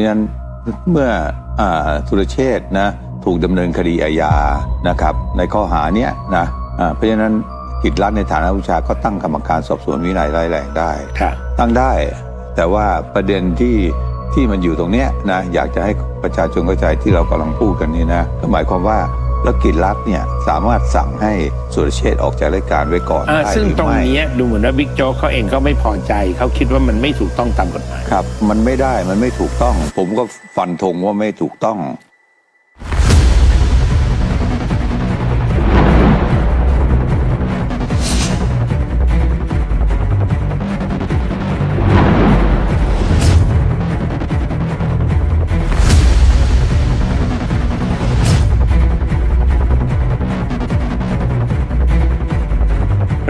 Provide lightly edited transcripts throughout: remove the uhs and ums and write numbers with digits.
ะฉะนั้นเมื่อสุรเชษฐ์นะถูกดำเนินคดีอาญานะครับในข้อหาเนี้ยนะเพราะฉะนั้นกิจรัฐในฐานะผู้ชาก็ตั้งกรรมการสอบสวนวินัยร้ายแรงได้ตั้งได้แต่ว่าประเด็นที่มันอยู่ตรงเนี้ยนะอยากจะให้ประชาชนเข้าใจที่เรากำลังพูดกันนี้นะก็หมายความว่าแล้วกิจรัฐเนี่ยสามารถสั่งให้สุรเชษฐ์ออกจากราชการไว้ก่อนได้ซึ่งตรงนี้ดูเหมือนว่าบิ๊กโจ๊กเขาเองก็ไม่พอใจเขาคิดว่ามันไม่ถูกต้องตามกฎหมายครับมันไม่ได้มันไม่ถูกต้องผมก็ฟันธงว่าไม่ถูกต้อง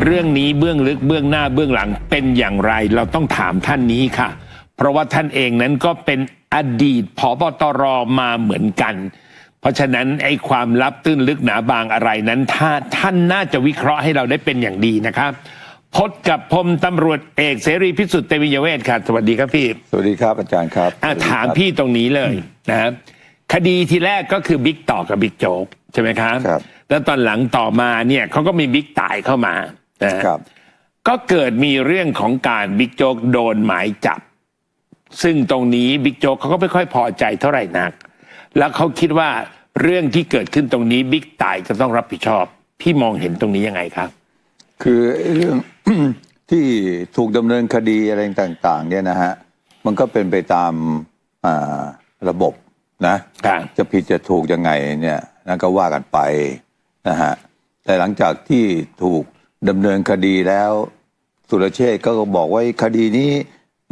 เรื่องนี้เบื้องลึกเบื้องหน้าเบื้องหลังเป็นอย่างไรเราต้องถามท่านนี้ค่ะเพราะว่าท่านเองนั้นก็เป็นอดีตผบตรมาเหมือนกันเพราะฉะนั้นไอ้ความลับตื้นลึกหนาบางอะไรนั้นถ้าท่านน่าจะวิเคราะห์ให้เราได้เป็นอย่างดีนะครับพจน์กับพลตำรวจเอกเสรีพิสุทธิ์เตมียเวทค่ะสวัสดีครับพี่สวัสดีครับอาจารย์ครับถามพี่ตรงนี้เลยนะครับคดีทีแรกก็คือบิ๊กต่อกับบิ๊กโจ๊กใช่ไหมครับแล้วตอนหลังต่อมาเนี่ยเขาก็มีบิ๊กต่ายเข้ามาก็เกิดมีเรื่องของการบิ๊กโจ๊กโดนหมายจับซึ่งตรงนี้บิ๊กโจ๊กเขาก็ไม่ค่อยพอใจเท่าไหร่นักแล้วเขาคิดว่าเรื่องที่เกิดขึ้นตรงนี้บิ๊กต่ายจะต้องรับผิดชอบพี่มองเห็นตรงนี้ยังไงครับคือเรื่อง ที่ถูกดำเนินคดีอะไรต่างๆเนี่ยนะฮะมันก็เป็นไปตามระบบนะจะผิดจะถูกยังไงเนี่ยนั่นก็ว่ากันไปนะฮะแต่หลังจากที่ถูกดำเนินคดีแล้วสุรเชษฐ์ก็บอกว่าคดีนี้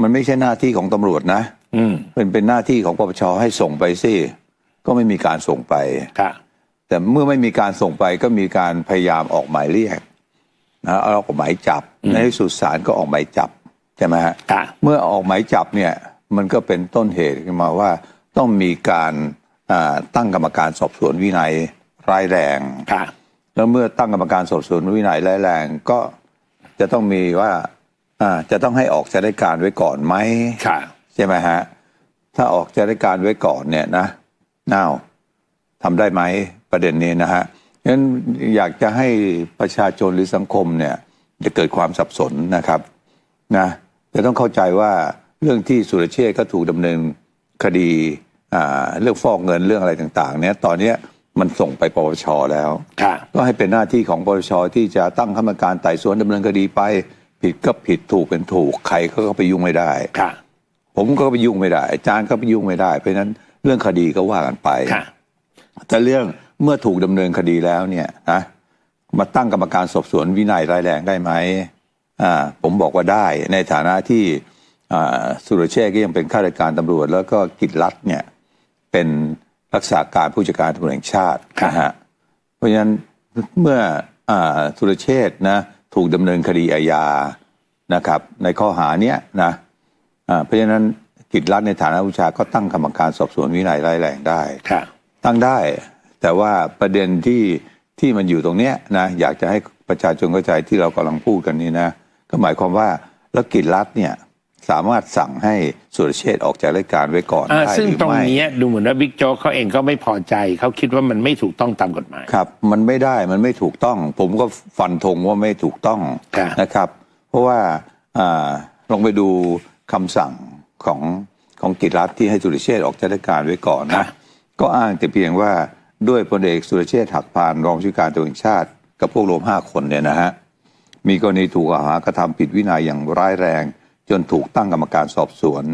มันไม่ใช่หน้าที่ของตำรวจนะเป็นหน้าที่ของปปชให้ส่งไปสิก็ไม่มีการส่งไปแต่เมื่อไม่มีการส่งไปก็มีการพยายามออกหมายเรียกนะออกหมายจับในที่สุดศาลก็ออกหมายจับใช่ไหมฮะเมื่อออกหมายจับเนี่ยมันก็เป็นต้นเหตุขึ้นมาว่าต้องมีการตั้งกรรมการสอบสวนวินัยร้ายแรงแล้วเมื่อตั้งกรรมการสอบสวนวินัยร้ายแรงก็จะต้องมีว่าจะต้องให้ออกจากราชการไว้ก่อนไหมใช่ไหมฮะถ้าออกจากราชการไว้ก่อนเนี่ยนะทำได้ไหมประเด็นนี้นะฮะงั้นอยากจะให้ประชาชนหรือสังคมเนี่ยจะเกิดความสับสนนะครับนะจะต้องเข้าใจว่าเรื่องที่สุรเชษฐ์ก็ถูกดำเนินคดีเรื่องฟอกเงินเรื่องอะไรต่างๆเนี่ยตอนนี้มันส่งไปปปชแล้วก็ให้เป็นหน้าที่ของปปชที่จะตั้งคณะกรรมการไต่สวนดำเนินคดีไปผิดก็ผิดถูกเป็นถูกใครก็ไปยุ่งไม่ได้ผมก็ไปยุ่งไม่ได้อาจารย์ก็ไปยุ่งไม่ได้เพราะฉะนั้นเรื่องคดีก็ว่ากันไปแต่เรื่องเมื่อถูกดำเนินคดีแล้วเนี่ยนะมาตั้งกรรมการสอบสวนวินัยร้ายแรงได้ไหมผมบอกว่าได้ในฐานะที่สุรเชษฐ์ก็ยังเป็นข้าราชการตำรวจแล้วก็กิจรัฐเนี่ยเป็นรักษาการผู้จัดการตำรวจแห่งชาตินะฮะเพราะฉะนั้นเมื่อสุรเชษฐ์นะถูกดำเนินคดีอาญานะครับในข้อหาเนี้ยนะเพราะฉะนั้นกิจรัฐในฐานะผู้ชาก็ตั้งกรรมการสอบสวนวินัยร้ายแรงได้ตั้งได้แต่ว่าประเด็นที่มันอยู่ตรงเนี้ยนะอยากจะให้ประชาชนเข้าใจที่เรากำลังพูดกันนี้นะก็หมายความว่าแล้วกิจรัฐเนี่ยสามารถสั่งให้สุรเชษฐ์ออกจากราชการไว้ก่อนได้หรือไม่ซึ่งตรงนี้ดูเหมือนว่าบิ๊กโจ๊กเขาเองก็ไม่พอใจเขาคิดว่ามันไม่ถูกต้องตามกฎหมายครับมันไม่ได้มันไม่ถูกต้องผมก็ฟันธงว่าไม่ถูกต้องนะครับเพราะว่าลองไปดูคำสั่งของกิจรัฐที่ให้สุรเชษฐ์ออกจากราชการไว้ก่อนนะก็อ้างแต่เพียงว่าด้วยพลเอกสุรเชษฐ์หักพานรองผู้ว่าการตำรวจแห่งชาติกับพวกรวม5 คนเนี่ยนะฮะมีกรณีถูกกล่าวหากระทำผิดวินัยอย่างร้ายแรงจนถูกตั้งกรรมการสอบสวน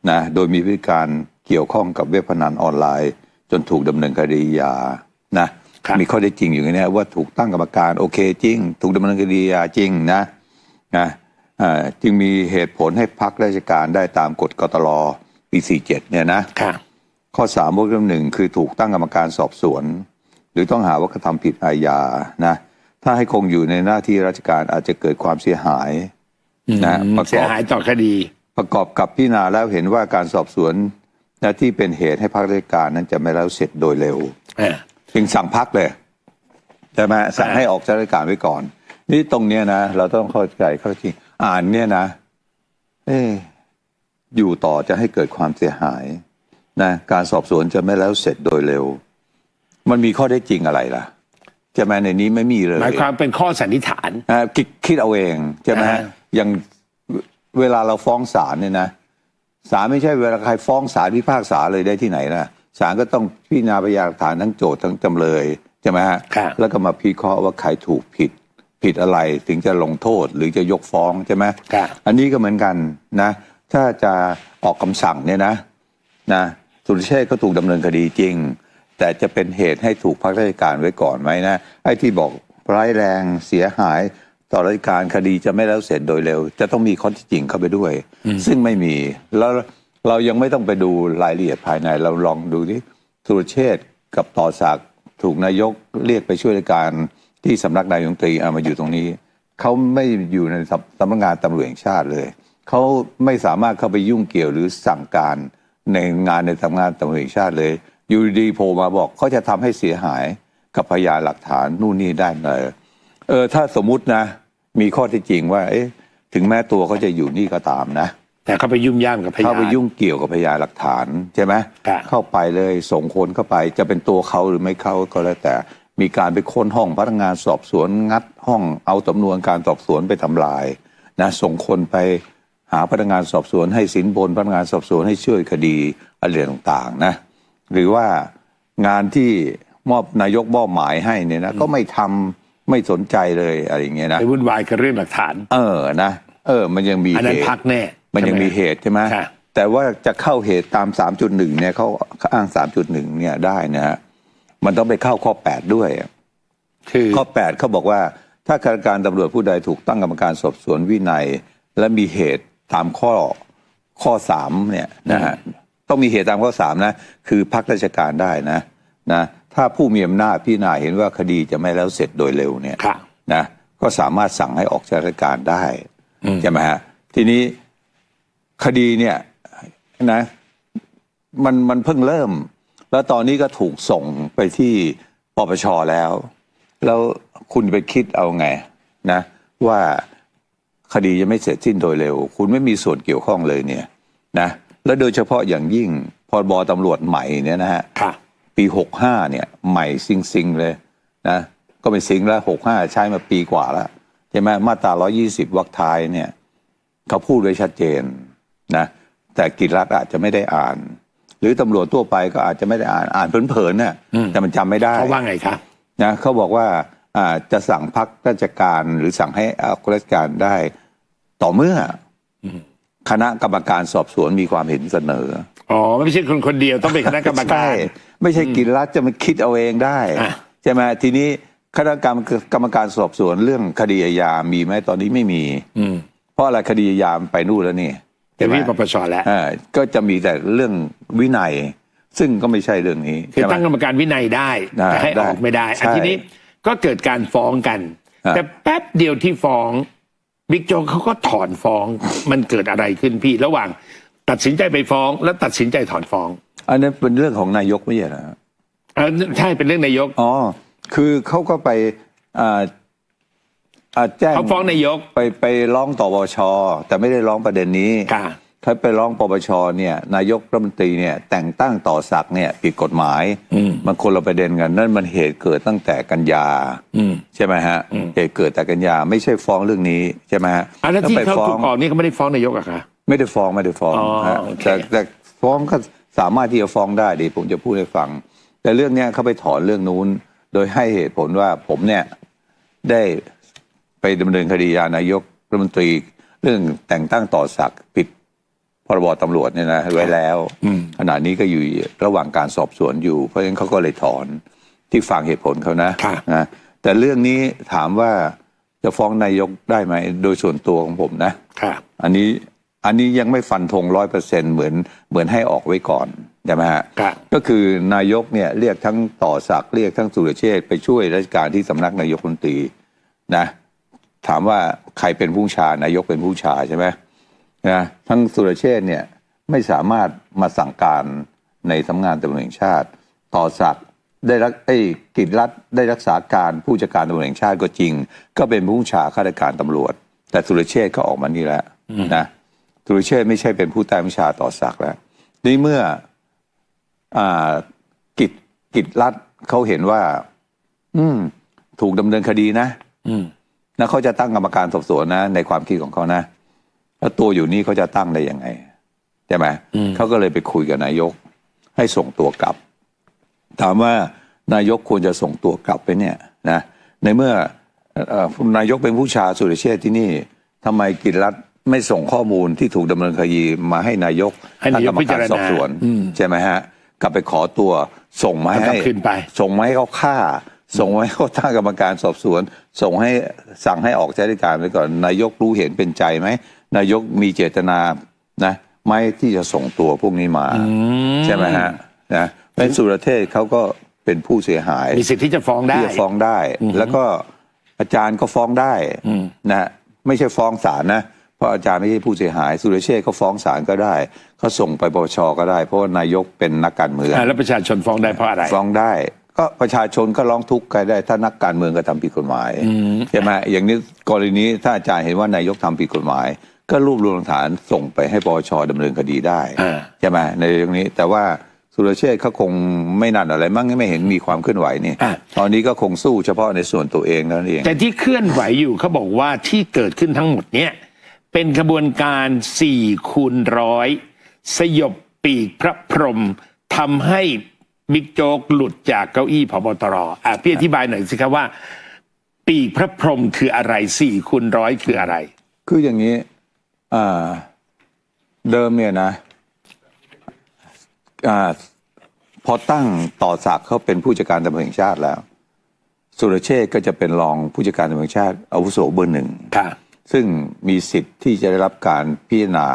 นะโดยมีพฤติการเกี่ยวข้องกับเว็บพนันออนไลน์จนถูกดำเนินคดียานะมีข้อได้จริงอยู่ในนี้ว่าถูกตั้งกรรมการโอเคจริงถูกดำเนินคดียาจริงนะจึงมีเหตุผลให้พักราชการได้ตามกฎกตลปี 47เนี่ยนะข้อ3 วรรค 1คือถูกตั้งกรรมการสอบสวนหรือต้องหาว่ากระทำผิดอาญานะถ้าให้คงอยู่ในหน้าที่ราชการอาจจะเกิดความเสียหายนะเสียหายต่อคดีประกอบกับพิจารณาแล้วเห็นว่าการสอบสวนที่เป็นเหตุให้พักราชการนั้นจะไม่แล้วเสร็จโดยเร็วจึงสั่งพักเลยใช่ไหมสั่งให้ออกจากราชการไว้ก่อนนี่ตรงเนี้ยนะเราต้องเข้าใจเข้าจริงอ่านเนี่ยนะอยู่ต่อจะให้เกิดความเสียหาย นะการสอบสวนจะไม่แล้วเสร็จโดยเร็ว มันมีข้อได้จริงอะไรล่ะใช่ไหมในนี้ไม่มีเลย หมายความเป็นข้อสันนิษฐาน คิดเอาเองใช่ไหมอย่างเวลาเราฟ้องศาลเนี่ยนะศาลไม่ใช่เวลาใครฟ้องศาลพิพากษาเลยได้ที่ไหนนะศาลก็ต้องพิจารณาพยานหลักฐานทั้งโจทย์ทั้งจำเลยใช่ไหมฮะแล้วก็มาพิเคราะห์ว่าใครถูกผิดอะไรถึงจะลงโทษหรือจะยกฟ้องใช่ไหมอันนี้ก็เหมือนกันนะถ้าจะออกคำสั่งเนี่ยนะสุรเชษฐ์ก็ถูกดำเนินคดีจริงแต่จะเป็นเหตุให้ถูกพักราชการไว้ก่อนไหมนะไอ้ที่บอกร้ายแรงเสียหายต่อราชการคดีจะไม่แล้วเสร็จโดยเร็วจะต้องมีข้อเท็จจริงเข้าไปด้วยซึ่งไม่มีแล้วเรายังไม่ต้องไปดูรายละเอียดภายในเราลองดูที่สุรเชษฐ์กับต่อศักดิ์ถูกนายกเรียกไปช่วยราชการที่สำนักนายกรัฐมนตรีมาอยู่ตรงนี้เขาไม่อยู่ในสำนักงานตำรวจแห่งชาติเลยเขาไม่สามารถเข้าไปยุ่งเกี่ยวหรือสั่งการในงานในสำนักงานตำรวจแห่งชาติเลยอยู่ดีโผล่มาบอกเขาจะทำให้เสียหายกับพยานหลักฐานนู่นนี่ได้เลยถ้าสมมุตินะมีข้อเท็จจริงว่าถึงแม้ตัวเขาจะอยู่นี่ก็ตามนะแต่เขาไปยุ่งย่ามกับพยานเข้าไปยุ่งเกี่ยวกับพยานหลักฐานใช่ไหมเข้าไปเลยส่งคนเข้าไปจะเป็นตัวเขาหรือไม่เขาก็แล้วแต่มีการไปค้นห้องพนักงานสอบสวนงัดห้องเอาสำนวนการสอบสวนไปทำลายนะส่งคนไปหาพนักงานสอบสวนให้สินบนพนักงานสอบสวนให้ช่วยคดีอะไรต่างๆนะหรือว่างานที่นายกมอบหมายให้เนี่ยนะก็ไม่ทำไม่สนใจเลยอะไรอย่างเงี้ยนะไปวุ่นวายกับเรื่องหลักฐานนะมันยังมีอันนั้นพักแน่มันยังมีเหตุใช่ไหมแต่ว่าจะเข้าเหตุตาม 3.1 เนี่ยเขาอ้าง 3.1 เนี่ยได้นะฮะมันต้องไปเข้าข้อ 8 ด้วยคือข้อ 8เขาบอกว่าถ้าข้าราชการตำรวจผู้ใดถูกตั้งกรรมการสอบสวนวินัยและมีเหตุตามข้อ 3 เนี่ยนะฮะต้องมีเหตุตามข้อ 3 นะคือพักราชการได้นะถ้าผู้มีอำนาจพิจารณาเห็นว่าคดีจะไม่แล้วเสร็จโดยเร็วเนี่ยนะก็สามารถสั่งให้ออกจากราชการได้ใช่ไหมฮะทีนี้คดีเนี่ยนะมันเพิ่งเริ่มแล้วตอนนี้ก็ถูกส่งไปที่ปปชแล้วคุณไปคิดเอาไงนะว่าคดีจะไม่เสร็จสิ้นโดยเร็วคุณไม่มีส่วนเกี่ยวข้องเลยเนี่ยนะแล้วโดยเฉพาะอย่างยิ่งพรบตำรวจใหม่เนี่ยนะฮะปี65เนี่ยใหม่ซิงเลยนะก็เป็นซิงแล้ว65ใช้มาปีกว่าแล้วใช่ไหมมาตรา120วรรคท้ายเนี่ยเขาพูดไว้ชัดเจนนะแต่กิจรัฐอาจจะไม่ได้อ่านหรือตำรวจทั่วไปก็อาจจะไม่ได้อ่านเผินๆน่ะแต่มันจำไม่ได้เขาว่าไงครับนะเขาบอกว่าจะสั่งพักราชการหรือสั่งให้ออกราชการได้ต่อเมื่อคณะกรรมการสอบสวนมีความเห็นเสนอไม่ใช่คนเดียวต้องเป็นคณะกรรมการไม่ใช่กิจรัฐจะมาคิดเอาเองได้ใช่ไหมทีนี้คณะกรรมการสอบสวนเรื่องคดีอาญามีไหมตอนนี้ไม่มีเพราะอะไรคดีอาญาไปนู่นแล้วนี่เป็นที่ปปชแล้วก็จะมีแต่เรื่องวินัยซึ่งก็ไม่ใช่เรื่องนี้คือตั้งกรรมการวินัยได้แต่ให้ออกไม่ได้ทีนี้ก็เกิดการฟ้องกันแต่แป๊บเดียวที่ฟ้องบิ๊กโจ๊กเขาก็ถอนฟ้องมันเกิดอะไรขึ้นพี่ระหว่างตัดสินใจไปฟ้องแล้วตัดสินใจถอนฟ้องอันนั้นเป็นเรื่องของนายกไม่ใช่เหรอใช่เป็นเรื่องนายกคือเขาก็ไปแจ้งเขาฟ้องนายกไปร้องต่อปปชแต่ไม่ได้ร้องประเด็นนี้เขาไปร้องปปชเนี่ยนายกรัฐมนตรีเนี่ยแต่งตั้งต่อศักดิ์เนี่ยผิดกฎหมายมันคนละประเด็นกันนั่นมันเหตุเกิดตั้งแต่กันยาใช่ไหมฮะเหตุเกิดแต่กันยาไม่ใช่ฟ้องเรื่องนี้ใช่ไหมฮะแล้วที่เขาถูกออกนี่เขาไม่ได้ฟ้องนายกอะคะไม่ได้ฟ้องแต่ฟ้องก็สามารถที่จะฟ้องได้ดีผมจะพูดให้ฟังแต่เรื่องเนี้ยเขาไปถอนเรื่องนู้นโดยให้เหตุผลว่าผมเนี่ยได้ไปดำเนินคดีนายกรัฐมนตรีเรื่องแต่งตั้งต่อศักดิ์ผิดพรบตำรวจเนี่ยนะไว้แล้วขณะนี้ก็อยู่ระหว่างการสอบสวนอยู่เพราะฉะนั้นเขาก็เลยถอนที่ฟังเหตุผลเขานะแต่เรื่องนี้ถามว่าจะฟ้องนายกได้ไหมโดยส่วนตัวของผมนะอันนี้ยังไม่ฟันธง100%เหมือนให้ออกไว้ก่อนใช่ไหมฮะก็คือนายกเนี่ยเรียกทั้งต่อศักดิ์เรียกทั้งสุรเชษฐ์ไปช่วยราชการที่สำนักนายกรัฐมนตรีนะถามว่าใครเป็นผู้ชานายกเป็นผู้ชาใช่ไหมนะทั้งสุรเชษฐ์เนี่ยไม่สามารถมาสั่งการในสำนักงานตำรวจแห่งชาติต่อศักดิ์ได้กิจรัฐได้รักษาการผู้จัดการตำรวจแห่งชาติก็จริงก็เป็นผู้ชาข้าราชการตำรวจแต่สุรเชษฐ์ก็ออกมานี่แหละนะสุรเชษฐ์ไม่ใช่เป็นผู้ใต้บัญชาต่อศักดิ์แล้วนี่เมื่อ อ่ากิจรัฐเขาเห็นว่า ถูกดำเนินคดีนะแล้วเขาจะตั้งกรรมการสอบสวนนะในความคิดของเขานะแล้วตัวอยู่นี่เขาจะตั้งได้ยังไงใช่ไหมเขาก็เลยไปคุยกับนายกให้ส่งตัวกลับ ถามว่านายกควรจะส่งตัวกลับไปเนี่ยนะในเมื่อนายกเป็นผู้ชาสุรเชษฐ์ที่นี่ทำไมกิจรัฐไม่ส่งข้อมูลที่ถูกดำเนินคดีมาให้นายกตั้งกรรมการสอบสวนใช่ไหมฮะกลับไปขอตัวส่งมาให้ส่งมาให้เขาฆ่าส่งไว้เขาตั้งกรรมการสอบสวนส่งให้สั่งให้ออกจากราชการไปก่อนนายกรู้เห็นเป็นใจไหมนายกมีเจตนานะไม่ที่จะส่งตัวพวกนี้มาใช่ไหมฮะนะเป็นสุรเชษฐ์เขาก็เป็นผู้เสียหายมีสิทธิ์ที่จะฟ้องได้ที่จะฟ้องได้แล้วก็อาจารย์ก็ฟ้องได้นะไม่ใช่ฟ้องศาลนะเพราะอาจารย์ไม่ใช่ผู้เสียหายสุรเชษฐ์เขาฟ้องศาลก็ได้เขาส่งไปปปชก็ได้เพราะว่านายกเป็นนักการเมืองแล้วประชาชนฟ้องได้เพราะอะไรฟ้องได้ก็ประชาชนก็ร้องทุกข์กันได้ถ้านักการเมืองกระทำผิดกฎหมายใช่ไหมอย่างนี้กรณีนี้ถ้าอาจารย์เห็นว่านายกทำผิดกฎหมายก็รวบรวมหลักฐานส่งไปให้ปปชดำเนินคดีได้ใช่ไหมในเรื่องนี้แต่ว่าสุรเชษฐ์เขาคงไม่นั่นอะไรมั่งไม่เห็นมีความเคลื่อนไหวนี่ตอนนี้ก็คงสู้เฉพาะในส่วนตัวเองนั่นเองแต่ที่เคลื่อนไหวอยู่เขาบอกว่าที่เกิดขึ้นทั้งหมดเนี้ยเป็นกระบวนการ4 คูณ 100สยบปีกพระพรหมทำให้บิ๊กโจ๊กหลุดจากเก้าอี้ผบตรพี่อธิบายหน่อยสิครับว่าปีกพระพรหมคืออะไร4 คูณ 100คืออะไรคืออย่างนี้เดิมเนี่ยนะพอตั้งต่อศักดิ์เขาเป็นผู้จัดการตำรวจแห่งชาติแล้วสุรเชษฐ์ก็จะเป็นรองผู้จัดการตำรวจแห่งชาติอาวุโสเบอร์ 1ซึ่งมีสิทธิ์ที่จะได้รับการพิจารณา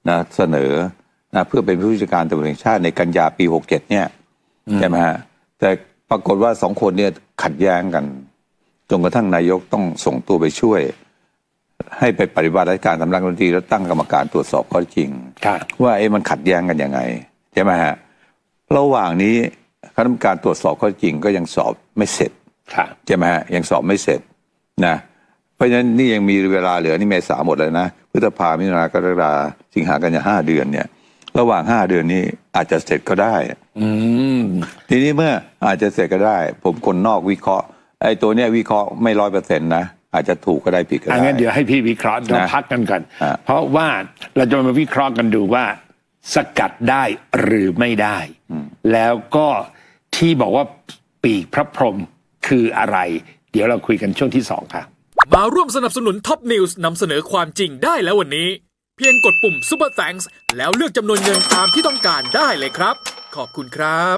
นะเสนอนะเพื่อเป็นผู้จัดการตำรวจแห่งชาติในกันยาปี67เนี่ยใช่ไหมฮะแต่ปรากฏว่า2 คนเนี่ยขัดแย้งกันจนกระทั่งนายกต้องส่งตัวไปช่วยให้ไปปฏิบัติราชการสำนักดนตรีแล้วตั้งกรรมการตรวจสอบข้อจริงว่ามันขัดแย้งกันยังไงใช่ไหมฮะระหว่างนี้คณะกรรมการตรวจสอบข้อจริงก็ยังสอบไม่เสร็จใช่ไหมฮะยังสอบไม่เสร็จนะเพราะฉะนั้นนี่ยังมีเวลาเหลือนี่เมษาหมดเลยนะพฤษภามิถุนากรกฎาสิงหากันยา5 เดือนเนี่ยระหว่าง5 เดือนนี้อาจจะเสร็จก็ได้ทีนี้เมื่ออาจจะเสร็จก็ได้ผมคนนอกวิเคราะห์ไอ้ตัวเนี้ยวิเคราะห์ไม่100%นะอาจจะถูกก็ได้ผิดก็ได้งั้นเดี๋ยวให้พี่วิเคราะห์เราพักกันก่อนเพราะว่าเราจะมาวิเคราะห์กันดูว่าสกัดได้หรือไม่ได้แล้วก็ที่บอกว่าปีกพระพรหมคืออะไรเดี๋ยวเราคุยกันช่วงที่2ค่ะมาร่วมสนับสนุนท็อปนิวส์นำเสนอความจริงได้แล้ววันนี้เพียงกดปุ่ม Super Thanks แล้วเลือกจำนวนเงินตามที่ต้องการได้เลยครับขอบคุณครับ